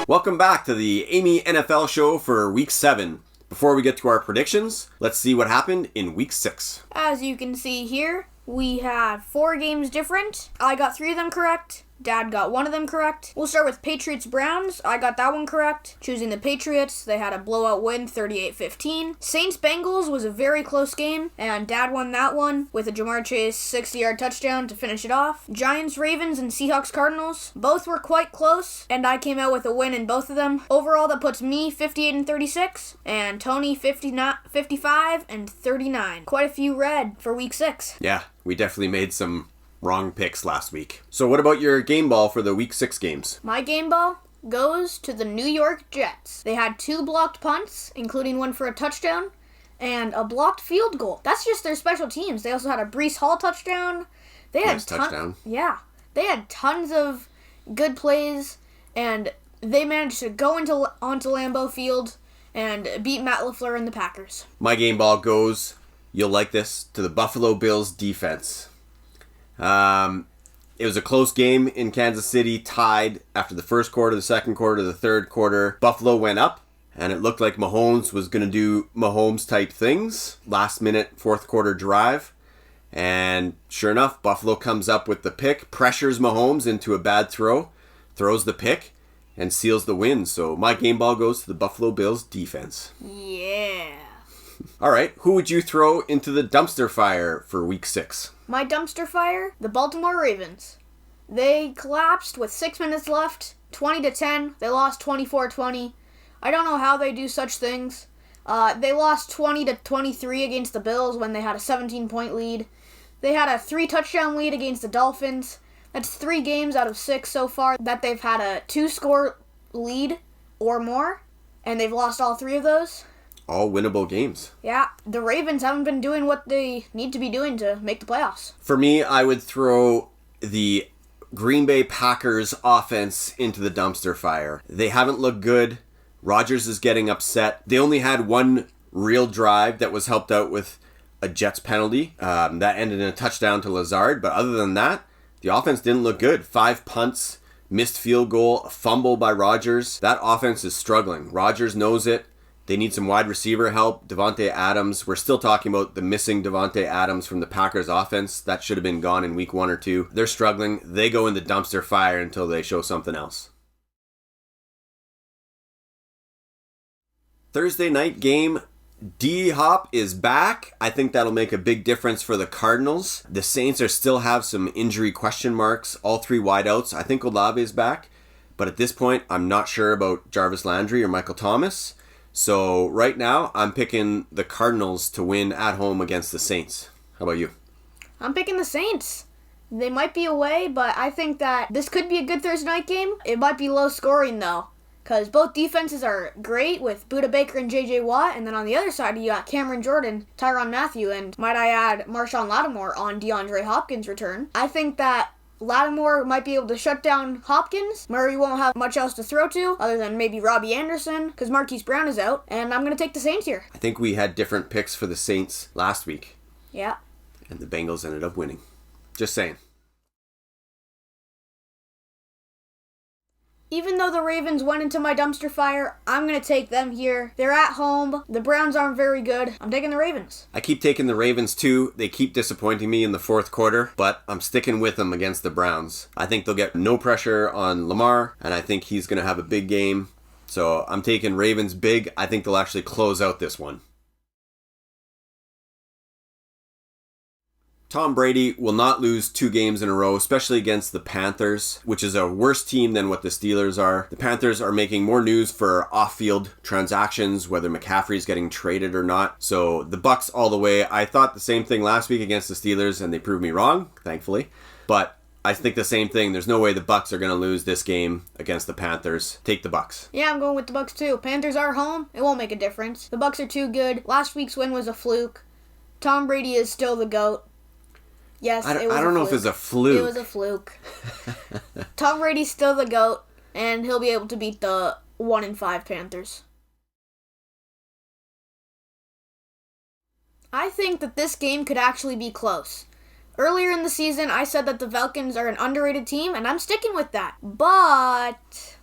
Welcome back to the Eyamie NFL show for Week 7. Before we get to our predictions, let's see what happened in Week 6. As you can see here, we have 4 games different. I got 3 of them correct. Dad got 1 of them correct. We'll start with Patriots-Browns. I got that one correct. Choosing the Patriots. They had a blowout win, 38-15. Saints-Bengals was a very close game, and Dad won that one with a Jamar Chase 60-yard touchdown to finish it off. Giants-Ravens and Seahawks-Cardinals. Both were quite close, and I came out with a win in both of them. Overall, that puts me 58-36, and Tony 55-39. Quite a few red for Week 6. Yeah, we definitely made some wrong picks last week. So what about your game ball for the Week 6 games? My game ball goes to the New York Jets. They had 2 blocked punts, including one for a touchdown, and a blocked field goal. That's just their special teams. They also had a Breece Hall touchdown. They had touchdown. Yeah. They had tons of good plays, and they managed to go onto Lambeau Field and beat Matt LaFleur and the Packers. My game ball goes, you'll like this, to the Buffalo Bills defense. It was a close game in Kansas City, tied after the first quarter, the second quarter, the third quarter. Buffalo went up, and it looked like Mahomes was going to do Mahomes-type things. Last minute, fourth quarter drive. And sure enough, Buffalo comes up with the pick, pressures Mahomes into a bad throw, throws the pick, and seals the win. So my game ball goes to the Buffalo Bills defense. Yeah. All right, who would you throw into the dumpster fire for Week 6? My dumpster fire, the Baltimore Ravens. They collapsed with 6 minutes left, 20-10. They lost 24-20. I don't know how they do such things. They lost 20-23 against the Bills when they had a 17-point lead. They had a 3-touchdown lead against the Dolphins. That's 3 games out of 6 so far that they've had a 2-score lead or more, and they've lost all 3 of those. All winnable games. Yeah, the Ravens haven't been doing what they need to be doing to make the playoffs. For me, I would throw the Green Bay Packers offense into the dumpster fire. They haven't looked good. Rodgers is getting upset. They only had 1 real drive that was helped out with a Jets penalty. That ended in a touchdown to Lazard. But other than that, the offense didn't look good. 5 punts, missed field goal, a fumble by Rodgers. That offense is struggling. Rodgers knows it. They need some wide receiver help. Davante Adams. We're still talking about the missing Davante Adams from the Packers offense. That should have been gone in week 1 or 2. They're struggling. They go in the dumpster fire until they show something else. Thursday night game. D-Hop is back. I think that'll make a big difference for the Cardinals. The Saints still have some injury question marks. All 3 wideouts. I think Olave is back. But at this point, I'm not sure about Jarvis Landry or Michael Thomas. So right now, I'm picking the Cardinals to win at home against the Saints. How about you? I'm picking the Saints. They might be away, but I think that this could be a good Thursday night game. It might be low scoring, though, because both defenses are great with Budda Baker and J.J. Watt, and then on the other side, you got Cameron Jordan, Tyrann Mathieu, and might I add, Marshawn Lattimore on DeAndre Hopkins' return. I think that Lattimore might be able to shut down Hopkins. Murray won't have much else to throw to other than maybe Robbie Anderson because Marquise Brown is out. And I'm going to take the Saints here. I think we had different picks for the Saints last week. Yeah. And the Bengals ended up winning. Just saying. Even though the Ravens went into my dumpster fire, I'm going to take them here. They're at home. The Browns aren't very good. I'm taking the Ravens. I keep taking the Ravens too. They keep disappointing me in the fourth quarter, but I'm sticking with them against the Browns. I think they'll get no pressure on Lamar, and I think he's going to have a big game. So I'm taking Ravens big. I think they'll actually close out this one. Tom Brady will not lose 2 games in a row, especially against the Panthers, which is a worse team than what the Steelers are. The Panthers are making more news for off-field transactions, whether McCaffrey's getting traded or not. So the Bucs all the way. I thought the same thing last week against the Steelers, and they proved me wrong, thankfully. But I think the same thing. There's no way the Bucs are going to lose this game against the Panthers. Take the Bucs. Yeah, I'm going with the Bucs too. Panthers are home. It won't make a difference. The Bucs are too good. Last week's win was a fluke. Tom Brady is still the GOAT. Yes, I don't know if it's a fluke. It was a fluke. Tom Brady's still the GOAT, and he'll be able to beat the 1-5 Panthers. I think that this game could actually be close. Earlier in the season, I said that the Falcons are an underrated team, and I'm sticking with that. But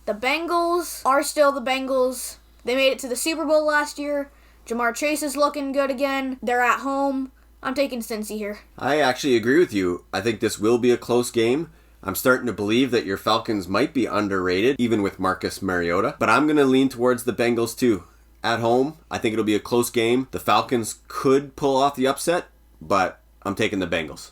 The Bengals are still the Bengals. They made it to the Super Bowl last year. Jamar Chase is looking good again. They're at home. I'm taking Cincy here. I actually agree with you. I think this will be a close game. I'm starting to believe that your Falcons might be underrated, even with Marcus Mariota. But I'm going to lean towards the Bengals too. At home, I think it'll be a close game. The Falcons could pull off the upset, but I'm taking the Bengals.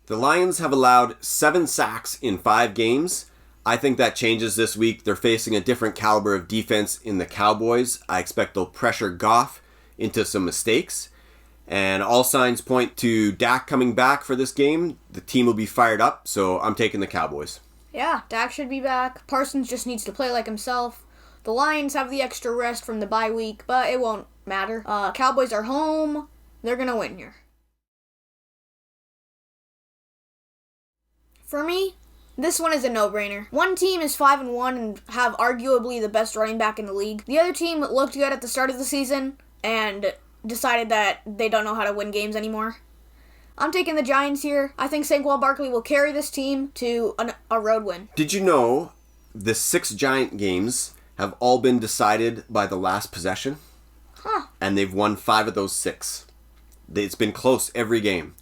The Lions have allowed 7 sacks in 5 games. I think that changes this week. They're facing a different caliber of defense in the Cowboys. I expect they'll pressure Goff into some mistakes. And all signs point to Dak coming back for this game. The team will be fired up, so I'm taking the Cowboys. Yeah, Dak should be back. Parsons just needs to play like himself. The Lions have the extra rest from the bye week, but it won't matter. Cowboys are home. They're going to win here. For me, this one is a no-brainer. One team is 5-1 and have arguably the best running back in the league. The other team looked good at the start of the season and decided that they don't know how to win games anymore. I'm taking the Giants here. I think Saquon Barkley will carry this team to a road win. Did you know the 6 Giant games have all been decided by the last possession? Huh. And they've won 5 of those 6. It's been close every game.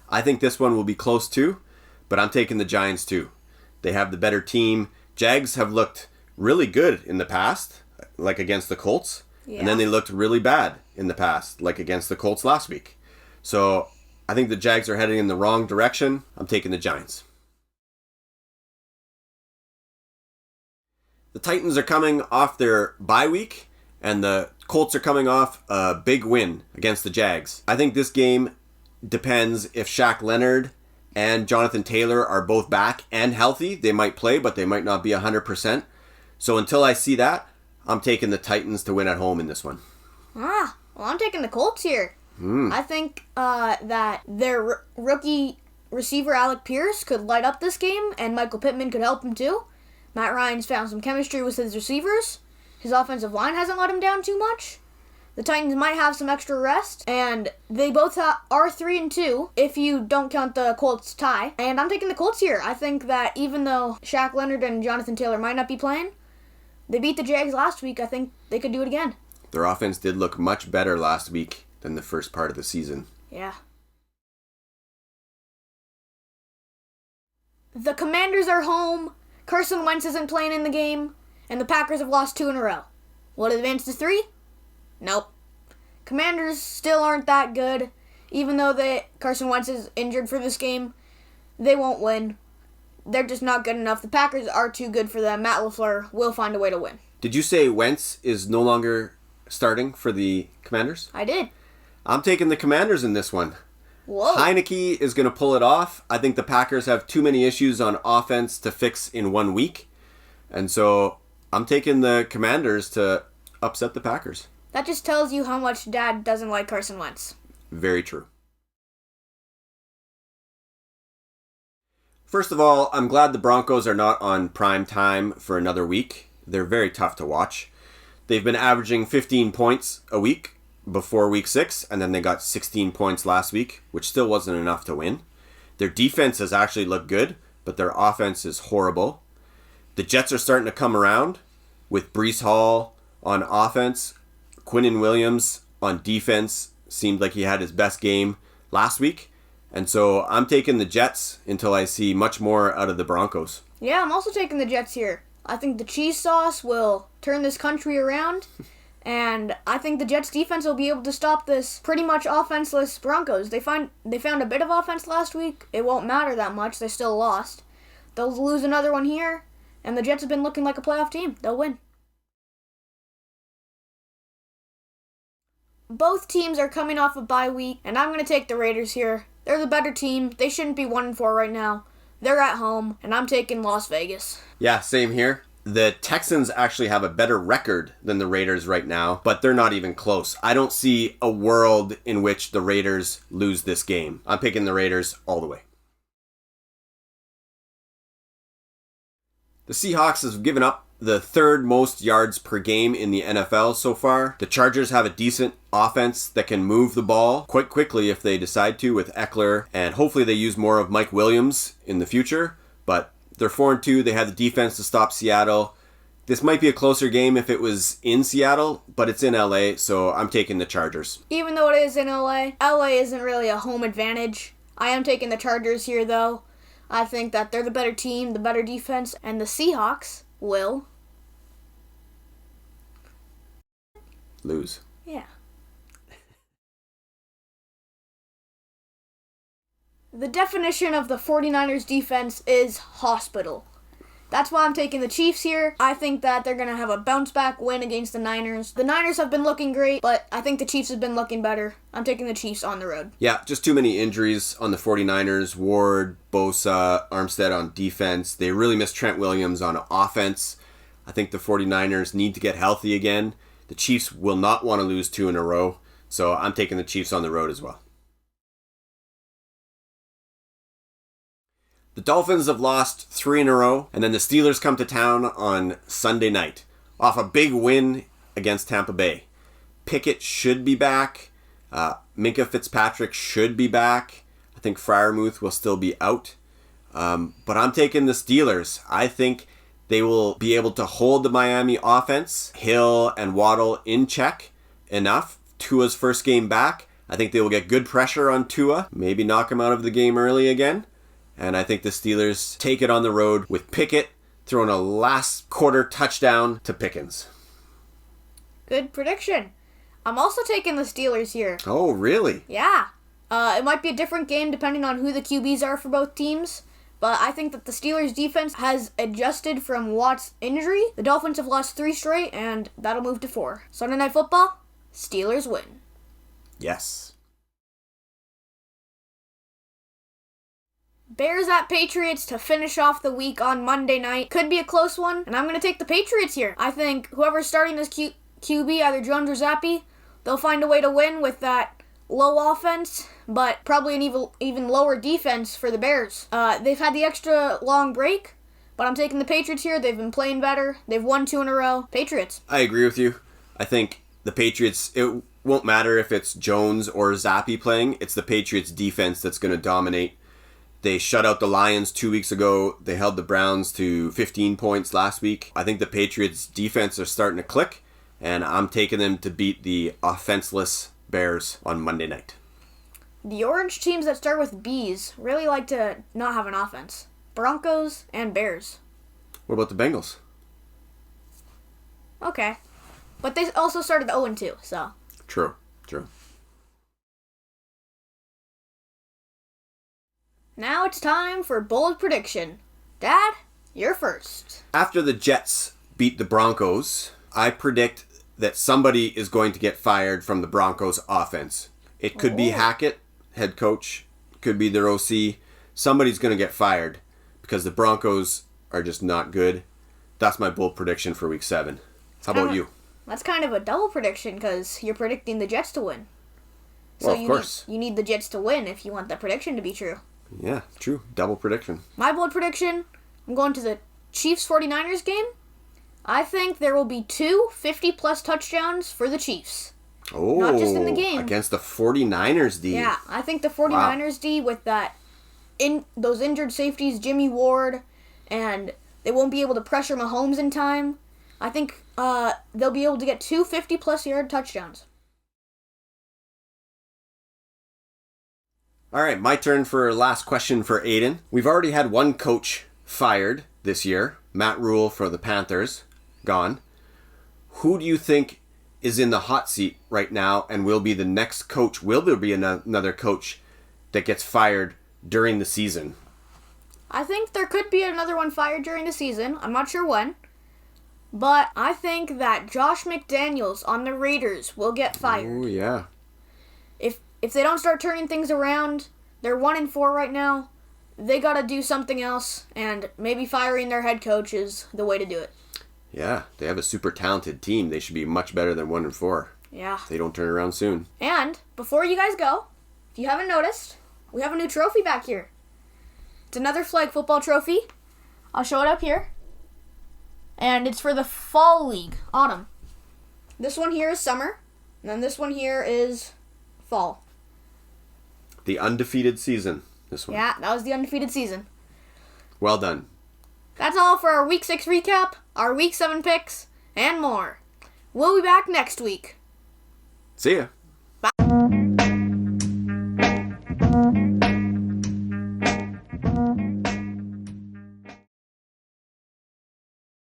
I think this one will be close too, but I'm taking the Giants too. They have the better team. Jags have looked really good in the past, like against the Colts. Yeah. And then they looked really bad in the past, like against the Colts last week. So I think the Jags are heading in the wrong direction. I'm taking the Giants. The Titans are coming off their bye week, and the Colts are coming off a big win against the Jags. I think this game depends if Shaq Leonard and Jonathan Taylor are both back and healthy. They might play, but they might not be 100%. So until I see that, I'm taking the Titans to win at home in this one. Well, I'm taking the Colts here. I think that their rookie receiver, Alec Pierce, could light up this game, and Michael Pittman could help him too. Matt Ryan's found some chemistry with his receivers. His offensive line hasn't let him down too much. The Titans might have some extra rest, and they both are 3-2 if you don't count the Colts tie. And I'm taking the Colts here. I think that even though Shaq Leonard and Jonathan Taylor might not be playing, they beat the Jags last week. I think they could do it again. Their offense did look much better last week than the first part of the season. Yeah. The Commanders are home. Carson Wentz isn't playing in the game, and the Packers have lost 2 in a row. Will it advance to 3? Nope. Commanders still aren't that good. Even though Carson Wentz is injured for this game, they won't win. They're just not good enough. The Packers are too good for them. Matt LaFleur will find a way to win. Did you say Wentz is no longer starting for the Commanders? I did. I'm taking the Commanders in this one. Whoa. Heineke is going to pull it off. I think the Packers have too many issues on offense to fix in 1 week. And so I'm taking the Commanders to upset the Packers. That just tells you how much Dad doesn't like Carson Wentz. Very true. First of all, I'm glad the Broncos are not on prime time for another week. They're very tough to watch. They've been averaging 15 points a week before week 6, and then they got 16 points last week, which still wasn't enough to win. Their defense has actually looked good, but their offense is horrible. The Jets are starting to come around with Breece Hall on offense. Quinnen Williams on defense seemed like he had his best game last week. And so I'm taking the Jets until I see much more out of the Broncos. Yeah, I'm also taking the Jets here. I think the cheese sauce will turn this country around. And I think the Jets defense will be able to stop this pretty much offenseless Broncos. They found a bit of offense last week. It won't matter that much. They still lost. They'll lose another one here. And the Jets have been looking like a playoff team. They'll win. Both teams are coming off a bye week, and I'm going to take the Raiders here. They're the better team. They shouldn't be 1-4 right now. They're at home, and I'm taking Las Vegas. Yeah, same here. The Texans actually have a better record than the Raiders right now, but they're not even close. I don't see a world in which the Raiders lose this game. I'm picking the Raiders all the way. The Seahawks have given up the 3rd most yards per game in the NFL so far. The Chargers have a decent offense that can move the ball quite quickly if they decide to with Eckler, and hopefully they use more of Mike Williams in the future. But they're 4-2. They have the defense to stop Seattle. This might be a closer game if it was in Seattle, but it's in LA, so I'm taking the Chargers. Even though it is in LA isn't really a home advantage. I am taking the Chargers here, though. I think that they're the better team, the better defense, and the Seahawks will lose. Yeah. The definition of the 49ers defense is hospital. That's why I'm taking the Chiefs here. I think that they're going to have a bounce-back win against the Niners. The Niners have been looking great, but I think the Chiefs have been looking better. I'm taking the Chiefs on the road. Yeah, just too many injuries on the 49ers. Ward, Bosa, Armstead on defense. They really miss Trent Williams on offense. I think the 49ers need to get healthy again. The Chiefs will not want to lose 2 in a row, so I'm taking the Chiefs on the road as well. The Dolphins have lost 3 in a row, and then the Steelers come to town on Sunday night off a big win against Tampa Bay. Pickett should be back. Minka Fitzpatrick should be back. I think Freiermuth will still be out. But I'm taking the Steelers. I think they will be able to hold the Miami offense, Hill and Waddle in check enough. Tua's first game back. I think they will get good pressure on Tua, maybe knock him out of the game early again. And I think the Steelers take it on the road with Pickett throwing a last quarter touchdown to Pickens. Good prediction. I'm also taking the Steelers here. Oh, really? Yeah. It might be a different game depending on who the QBs are for both teams. But I think that the Steelers' defense has adjusted from Watt's injury. The Dolphins have lost 3 straight, and that'll move to 4. Sunday Night Football, Steelers win. Yes. Bears at Patriots to finish off the week on Monday night. Could be a close one, and I'm going to take the Patriots here. I think whoever's starting this QB, either Jones or Zappi, they'll find a way to win with that low offense, but probably an even lower defense for the Bears. They've had the extra long break, but I'm taking the Patriots here. They've been playing better. They've won 2 in a row. Patriots. I agree with you. I think the Patriots, it won't matter if it's Jones or Zappi playing. It's the Patriots defense that's going to dominate. They shut out the Lions 2 weeks ago. They held the Browns to 15 points last week. I think the Patriots defense are starting to click, and I'm taking them to beat the offenseless Bears on Monday night. The orange teams that start with B's really like to not have an offense. Broncos and Bears. What about the Bengals? Okay. But they also started 0-2, so. True. Now it's time for bold prediction. Dad, you're first. After the Jets beat the Broncos, I predict that somebody is going to get fired from the Broncos offense. It could be Hackett, head coach. Could be their OC. Somebody's going to get fired because the Broncos are just not good. That's my bold prediction for week 7. How about you? That's kind of a double prediction because you're predicting the Jets to win. So well, of course. You need the Jets to win if you want that prediction to be true. Yeah, true. Double prediction. My bold prediction, I'm going to the Chiefs-49ers game. I think there will be 2 50-plus touchdowns for the Chiefs. Oh, not just in the game. Against the 49ers D. Yeah, I think the 49ers D with those injured safeties, Jimmy Ward, and they won't be able to pressure Mahomes in time. I think they'll be able to get 2 50-plus yard touchdowns. All right, my turn for last question for Aiden. We've already had one coach fired this year, Matt Rule for the Panthers, gone. Who do you think is in the hot seat right now and will be the next coach? Will there be another coach that gets fired during the season? I think there could be another one fired during the season. I'm not sure when. But I think that Josh McDaniels on the Raiders will get fired. Oh, yeah. If they don't start turning things around, they're 1-4 right now. They got to do something else, and maybe firing their head coach is the way to do it. Yeah, they have a super talented team. They should be much better than 1-4. Yeah. They don't turn around soon. And before you guys go, if you haven't noticed, we have a new trophy back here. It's another flag football trophy. I'll show it up here. And it's for the Fall League, autumn. This one here is summer, and then this one here is fall. The undefeated season, this one. Yeah, that was the undefeated season. Well done. That's all for our Week 6 recap, our Week 7 picks, and more. We'll be back next week. See ya. Bye.